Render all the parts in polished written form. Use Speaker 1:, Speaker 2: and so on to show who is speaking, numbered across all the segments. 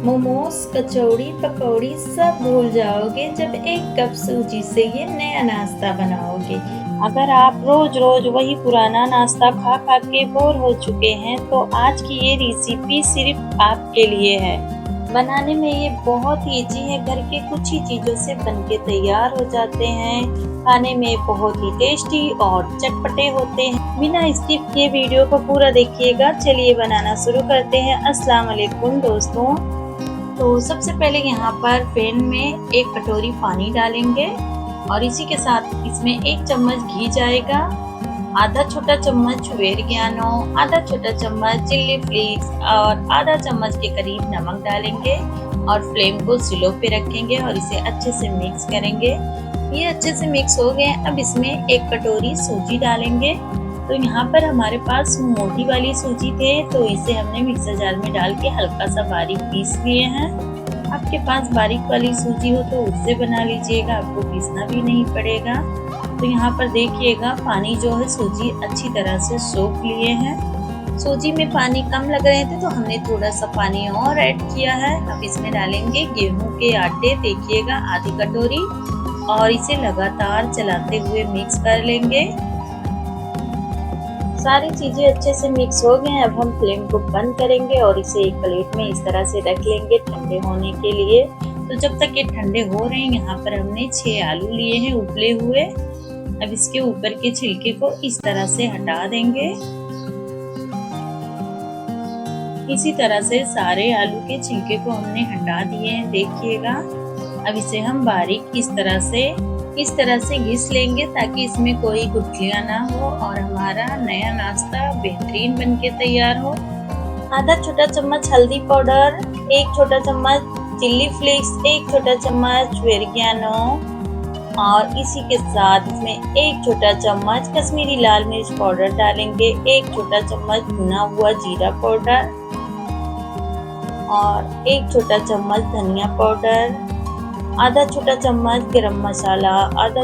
Speaker 1: मोमोज, कचौड़ी, पकौड़ी सब भूल जाओगे जब एक कप सूजी से ये नया नाश्ता बनाओगे। अगर आप रोज-रोज वही पुराना नाश्ता खा-खा के बोर हो चुके हैं तो आज की ये रेसिपी सिर्फ आपके लिए है। बनाने में ये बहुत ही ईज़ी है, घर के कुछ ही चीज़ों से बनके तैयार हो जाते हैं। खाने में बहुत ही टेस्टी और चटपटे होते हैं। बिना स्किप किए वीडियो को पूरा देखिएगा। चलिए बनाना शुरू करते हैं। अस्सलाम वालेकुम दोस्तों। तो सबसे पहले यहाँ पर पैन में एक कटोरी पानी डालेंगे और इसी के साथ इसमें 1 चम्मच घी जाएगा, आधा छोटा चम्मच वेरज्ञानो, आधा छोटा चम्मच चिल्ली फ्लेक्स और आधा चम्मच के करीब नमक डालेंगे और फ्लेम को स्लो पे रखेंगे और इसे अच्छे से मिक्स करेंगे। ये अच्छे से मिक्स हो गए। अब इसमें 1 कटोरी सूजी डालेंगे। तो यहाँ पर हमारे पास मोटी वाली सूजी थे तो इसे हमने मिक्सर जार में डाल के हल्का सा बारीक पीस लिए हैं। आपके पास बारीक वाली सूजी हो तो उससे बना लीजिएगा, आपको पीसना भी नहीं पड़ेगा। तो यहाँ पर देखिएगा पानी जो है सूजी अच्छी तरह से सोख लिए हैं। सूजी में पानी कम लग रहे थे तो हमने थोड़ा सा पानी और ऐड किया है। अब इसमें डालेंगे गेहूं के आटे, देखिएगा आधी कटोरी, और इसे लगातार चलाते हुए मिक्स कर लेंगे। सारी चीजें अच्छे से मिक्स हो गए हैं। अब हम फ्लेम को बंद करेंगे और इसे एक प्लेट में इस तरह से रख लेंगे ठंडे होने के लिए। तो जब तक ये ठंडे हो रहे हैं यहाँ पर हमने 6 आलू लिए हैं उबले हुए। अब इसके ऊपर के छिलके को इस तरह से हटा देंगे। इसी तरह से सारे आलू के छिलके को हमने हटा दिए हैं, देखिएगा। अब इसे हम बारीक इस तरह से घिस लेंगे ताकि इसमें कोई गुठलियां ना हो और हमारा नया नाश्ता बेहतरीन बनके तैयार हो। आधा छोटा चम्मच हल्दी पाउडर, 1 छोटा चम्मच चिल्ली फ्लेक्स, 1 छोटा चम्मच वेरज्ञानो और इसी के साथ इसमें 1 छोटा चम्मच कश्मीरी लाल मिर्च पाउडर डालेंगे, 1 छोटा चम्मच भुना हुआ जीरा पाउडर और 1 छोटा चम्मच धनिया पाउडर, आधा छोटा चम्मच गरम मसाला, आधा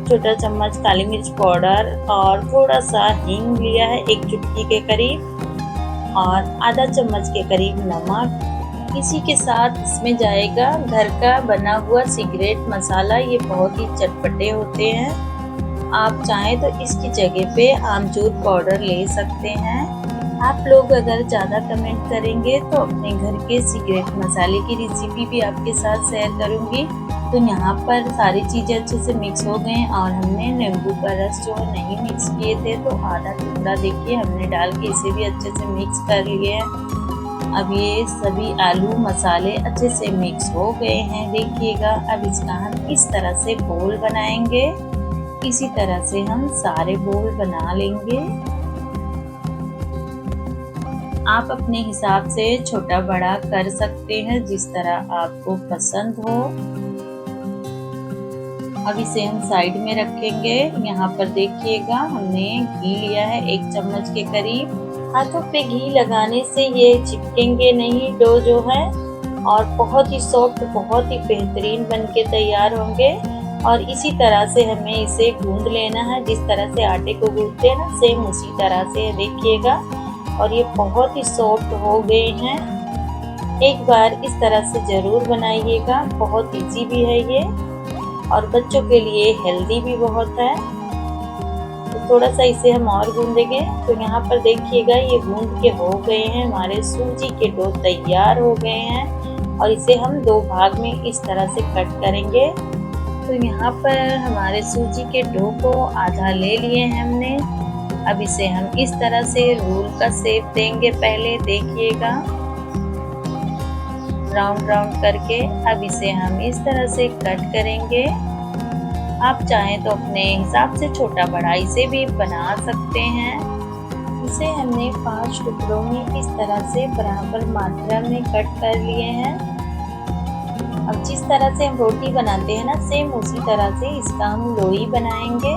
Speaker 1: छोटा चम्मच काली मिर्च पाउडर और थोड़ा सा हींग लिया है 1 चुटकी के करीब और आधा चम्मच के करीब नमक। इसी के साथ इसमें जाएगा घर का बना हुआ सीक्रेट मसाला। ये बहुत ही चटपटे होते हैं। आप चाहें तो इसकी जगह पे आमचूर पाउडर ले सकते हैं। आप लोग अगर ज़्यादा कमेंट करेंगे तो अपने घर के सीक्रेट मसाले की रेसिपी भी आपके साथ शेयर करूंगी। तो यहाँ पर सारी चीज़ें अच्छे से मिक्स हो गए और हमने नींबू का रस जो नहीं मिक्स किए थे तो आधा टुकड़ा देखिए हमने डाल के इसे भी अच्छे से मिक्स कर लिए हैं। अब ये सभी आलू मसाले अच्छे से मिक्स हो गए हैं, देखिएगा। अब इसका हम इस तरह से बोल बनाएंगे। इसी तरह से हम सारे बोल बना लेंगे। आप अपने हिसाब से छोटा बड़ा कर सकते हैं जिस तरह आपको पसंद हो। अब इसे हम साइड में रखेंगे। यहाँ पर देखिएगा हमने घी लिया है 1 चम्मच के करीब। हाथों पे घी लगाने से ये चिपकेंगे नहीं डो जो है और बहुत ही सॉफ्ट, बहुत ही बेहतरीन बनके तैयार होंगे। और इसी तरह से हमें इसे गूंद लेना है, जिस तरह से आटे को गूंदते हैं ना, सेम उसी तरह से देखिएगा। और ये बहुत ही सॉफ्ट हो गए हैं। एक बार इस तरह से जरूर बनाइएगा, बहुत इजी भी है ये और बच्चों के लिए हेल्दी भी बहुत है। तो थोड़ा सा इसे हम और गूंदेंगे। तो यहाँ पर देखिएगा ये गूंद के हो गए हैं, हमारे सूजी के डो तैयार हो गए हैं और इसे हम 2 भाग में इस तरह से कट करेंगे। तो यहाँ पर हमारे सूजी के डो को आधा ले लिए हैं हमने। अब इसे हम इस तरह से रोल का शेप देंगे, पहले देखिएगा राउंड राउंड करके। अब इसे हम इस तरह से कट करेंगे। आप चाहें तो अपने हिसाब से छोटा बड़ा इसे भी बना सकते हैं। इसे हमने 5 टुकड़ों में इस तरह से बराबर मात्रा में कट कर लिए हैं। अब जिस तरह से हम रोटी बनाते हैं ना, सेम उसी तरह से इसका हम लोई बनाएंगे।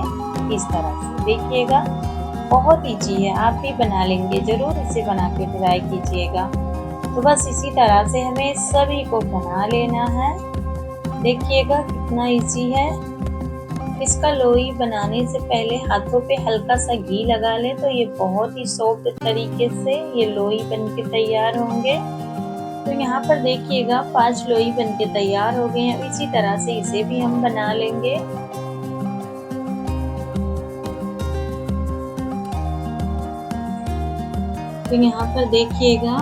Speaker 1: इस तरह से देखिएगा, बहुत ईजी है, आप भी बना लेंगे। ज़रूर इसे बना के ट्राई कीजिएगा। तो बस इसी तरह से हमें सभी को बना लेना है। देखिएगा कितना ईजी है। इसका लोई बनाने से पहले हाथों पे हल्का सा घी लगा लें तो ये बहुत ही सॉफ्ट तरीके से ये लोई बन के तैयार होंगे। तो यहाँ पर देखिएगा 5 लोई बनके तैयार हो गए हैं। इसी तरह से इसे भी हम बना लेंगे। तो यहाँ पर देखिएगा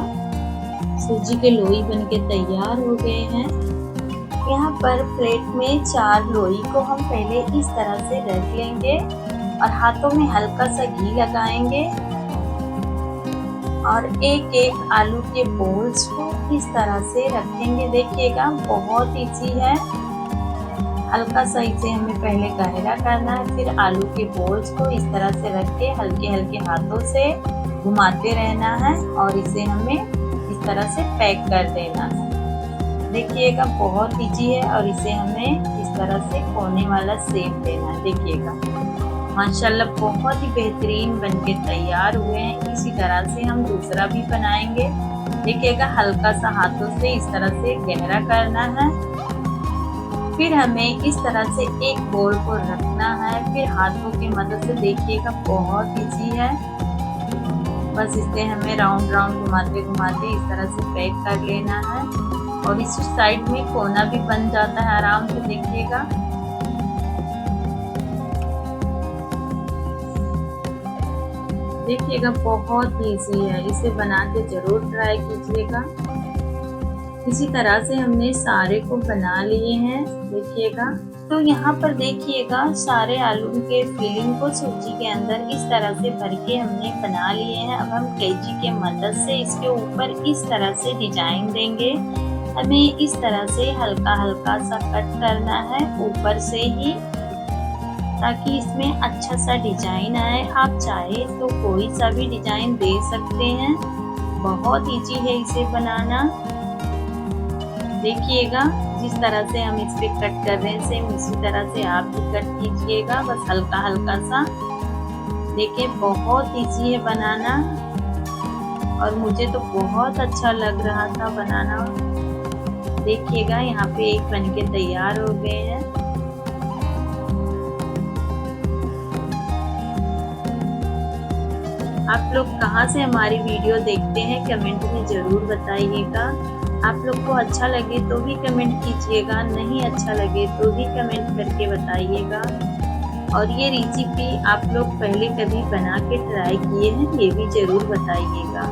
Speaker 1: सूजी के लोई बनके तैयार हो गए हैं। यहाँ पर प्लेट में 4 लोई को हम पहले इस तरह से रख लेंगे और हाथों में हल्का सा घी लगाएंगे और एक एक आलू के बॉल्स को इस तरह से रखेंगे। देखिएगा बहुत इजी है। हल्का सा इसे हमें पहले गहरा करना है, फिर आलू के बॉल्स को इस तरह से रख के हल्के हल्के हाथों से घुमाते रहना है और इसे हमें इस तरह से पैक कर देना है। देखिएगा बहुत इजी है और इसे हमें इस तरह से कोने वाला शेप देना है। देखिएगा माशाल्लाह बहुत ही बेहतरीन बनके तैयार हुए हैं। इसी तरह से हम दूसरा भी बनाएंगे। देखिएगा हल्का सा हाथों से इस तरह से गहरा करना है, फिर हमें इस तरह से एक बॉल को रखना है, फिर हाथों की मदद से देखिएगा बहुत इजी है। बस इसे हमें राउंड राउंड घुमाते घुमाते इस तरह से पैक कर लेना है और इस साइड में कोना भी बन जाता है आराम से। देखिएगा देखिएगा बहुत इजी है, इसे बना के जरूर ट्राई कीजिएगा। इसी तरह से हमने सारे को बना लिए हैं। देखिएगा तो यहाँ पर देखिएगा सारे आलू के फिलिंग को सूजी के अंदर इस तरह से भर के हमने बना लिए हैं। अब हम कैंची के मदद से इसके ऊपर इस तरह से डिजाइन देंगे। हमें इस तरह से हल्का हल्का सा कट करना है ऊपर से ही, ताकि इसमें अच्छा सा डिजाइन आए। आप चाहे तो कोई सा भी डिजाइन दे सकते हैं। बहुत इजी है इसे बनाना। देखिएगा जिस तरह से हम इस पे कट कर रहे हैं सेम इसी तरह से आप भी कट कीजिएगा, बस हल्का हल्का सा। देखिए बहुत इजी है बनाना और मुझे तो बहुत अच्छा लग रहा था बनाना। देखिएगा यहाँ पे एक बनके तैयार हो गए हैं। आप लोग कहाँ से हमारी वीडियो देखते हैं कमेंट में जरूर बताइएगा। आप लोग को अच्छा लगे तो भी कमेंट कीजिएगा, नहीं अच्छा लगे तो भी कमेंट करके बताइएगा। और ये रेसिपी आप लोग पहले कभी बना के ट्राई किए हैं ये भी जरूर बताइएगा।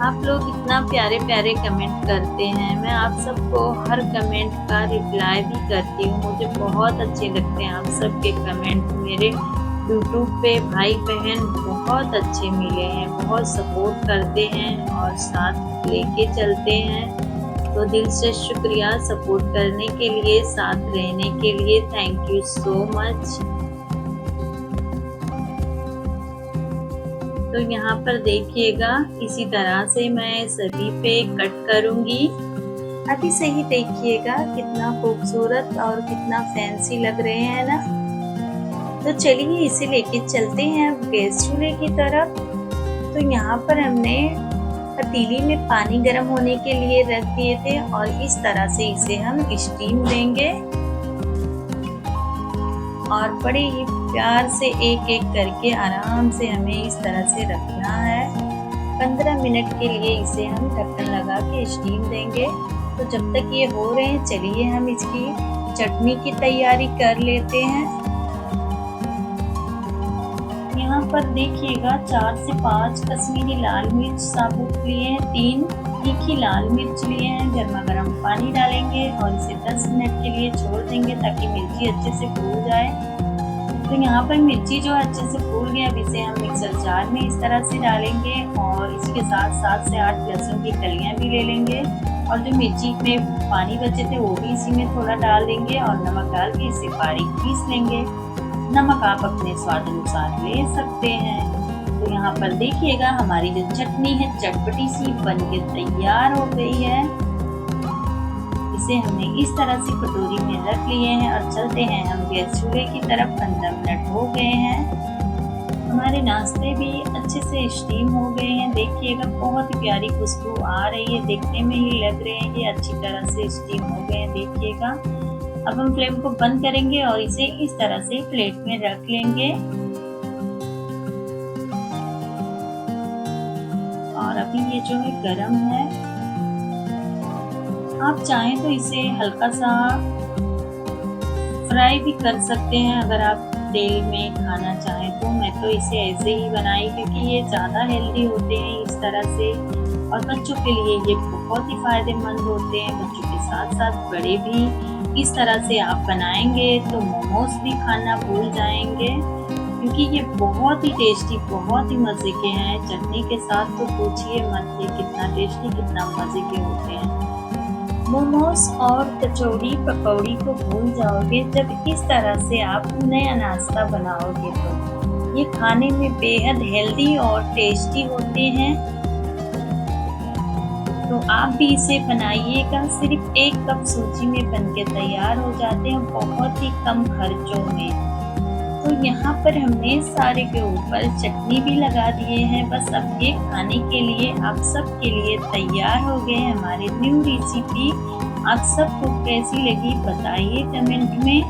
Speaker 1: आप लोग इतना प्यारे प्यारे कमेंट करते हैं, मैं आप सबको हर कमेंट का रिप्लाई भी करती हूँ। मुझे बहुत अच्छे लगते हैं आप सबके कमेंट। मेरे यूट्यूब पे भाई बहन बहुत अच्छे मिले हैं, बहुत सपोर्ट करते हैं और साथ लेके चलते हैं। तो दिल से शुक्रिया सपोर्ट करने के लिए, साथ रहने के लिए। Thank you so much. तो यहाँ पर देखिएगा इसी तरह से मैं सभी पे कट करूंगी। अभी से ही देखिएगा कितना खूबसूरत और कितना फैंसी लग रहे हैं ना। तो चलिए इसे लेके चलते हैं गैस चूल्हे की तरफ। तो यहाँ पर हमने पतीली में पानी गर्म होने के लिए रख दिए थे और इस तरह से इसे हम स्टीम देंगे और बड़े ही प्यार से एक एक करके आराम से हमें इस तरह से रखना है। 15 मिनट के लिए इसे हम ढक्कन लगा के स्टीम देंगे। तो जब तक ये हो रहे हैं चलिए हम इसकी चटनी की तैयारी कर लेते हैं। यहाँ पर देखिएगा 4 से 5 कश्मीरी लाल मिर्च साबुत लिए हैं, 3 तीखी लाल मिर्च लिए हैं। गर्मा गर्म पानी डालेंगे और इसे 10 मिनट के लिए छोड़ देंगे ताकि मिर्ची अच्छे से फूल जाए। तो यहाँ पर मिर्ची जो अच्छे से फूल गई, अब इसे हम मिक्सर जार में इस तरह से डालेंगे और इसी के साथ 7 से 8 लहसुन की कलियाँ भी ले लेंगे और जो मिर्ची में पानी बचे थे वो भी इसी में थोड़ा डाल देंगे और नमक डाल के इसे बारीक पीस लेंगे। नमक आप अपने स्वाद अनुसार ले सकते हैं। तो यहाँ पर देखिएगा हमारी जो चटनी है चटपटी सी बनके तैयार हो गई है। इसे हमने इस तरह से कटोरी में रख लिए हैं और चलते हैं हम गैस चूल्हे की तरफ। 15 मिनट हो गए हैं, हमारे नाश्ते भी अच्छे से स्टीम हो गए हैं। देखिएगा बहुत प्यारी खुशबू आ रही है, देखने में ही लग रहे हैं कि अच्छी तरह से स्टीम हो गए हैं। देखिएगा अब हम फ्लेम को बंद करेंगे और इसे इस तरह से प्लेट में रख लेंगे और अभी ये जो है गरम है आप चाहें तो इसे हल्का सा फ्राई भी कर सकते हैं अगर आप तेल में खाना चाहें तो। मैं तो इसे ऐसे ही बनाई क्योंकि ये ज़्यादा हेल्दी होते हैं इस तरह से, और बच्चों के लिए ये बहुत ही फ़ायदेमंद होते हैं। बच्चों के साथ साथ बड़े भी इस तरह से आप बनाएंगे तो मोमोज भी खाना भूल जाएंगे, क्योंकि ये बहुत ही टेस्टी, बहुत ही मज़े के हैं। चटनी के साथ तो पूछिए मत, ये कितना टेस्टी, कितना मज़े के होते हैं। मोमोज और कचौड़ी पकौड़ी को भूल जाओगे जब इस तरह से आप नया नाश्ता बनाओगे तो। ये खाने में बेहद हेल्दी और टेस्टी होते हैं, तो आप भी इसे बनाइएगा। सिर्फ 1 कप सूजी में बनके तैयार हो जाते हैं बहुत ही कम खर्चों में। तो यहाँ पर हमने सारे के ऊपर चटनी भी लगा दिए हैं। बस अब ये खाने के लिए आप सबके लिए तैयार हो गए हमारे न्यू रेसिपी। आप सबको कैसी लगी बताइए कमेंट में।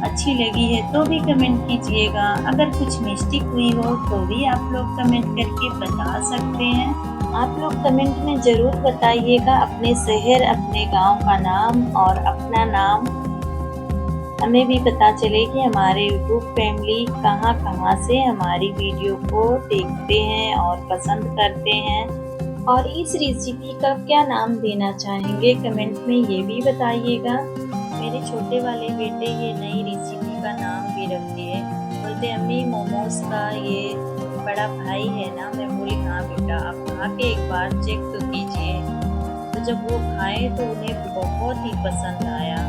Speaker 1: अच्छी लगी है तो भी कमेंट कीजिएगा। अगर कुछ मिस्टेक हुई हो तो भी आप लोग कमेंट करके बता सकते हैं। आप लोग कमेंट में ज़रूर बताइएगा अपने शहर, अपने गांव का नाम और अपना नाम। हमें भी पता चले कि हमारे यूट्यूब फैमिली कहाँ से हमारी वीडियो को देखते हैं और पसंद करते हैं, और इस रेसिपी का क्या नाम देना चाहेंगे कमेंट में ये भी बताइएगा। मेरे छोटे वाले बेटे ये नई रेसिपी का नाम भी रख दिए, बोलते अम्मी मोमोज का ये बड़ा भाई है ना। मैं बोली हाँ बेटा, आप खा के एक बार चेक तो कीजिए। तो जब वो खाए तो उन्हें बहुत ही पसंद आया,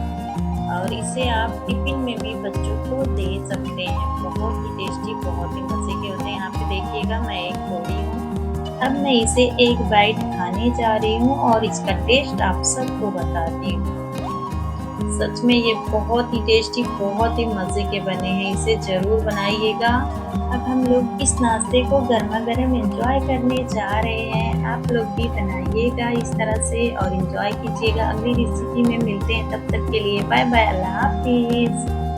Speaker 1: और इसे आप टिफिन में भी बच्चों को दे सकते हैं। बहुत ही टेस्टी, बहुत ही मज़े के होते हैं। यहाँ पे देखिएगा मैं एक तोड़ी हूँ। अब मैं इसे एक बाइट खाने जा रही हूँ और इसका टेस्ट आप सबको बताती हूँ। सच में ये बहुत ही टेस्टी, बहुत ही मज़े के बने हैं। इसे ज़रूर बनाइएगा। अब हम लोग इस नाश्ते को गर्मा गर्म एंजॉय करने जा रहे हैं। आप लोग भी बनाइएगा इस तरह से और एंजॉय कीजिएगा। अगली रेसिपी में मिलते हैं, तब तक के लिए बाय बाय, अल्लाह हाफिज़।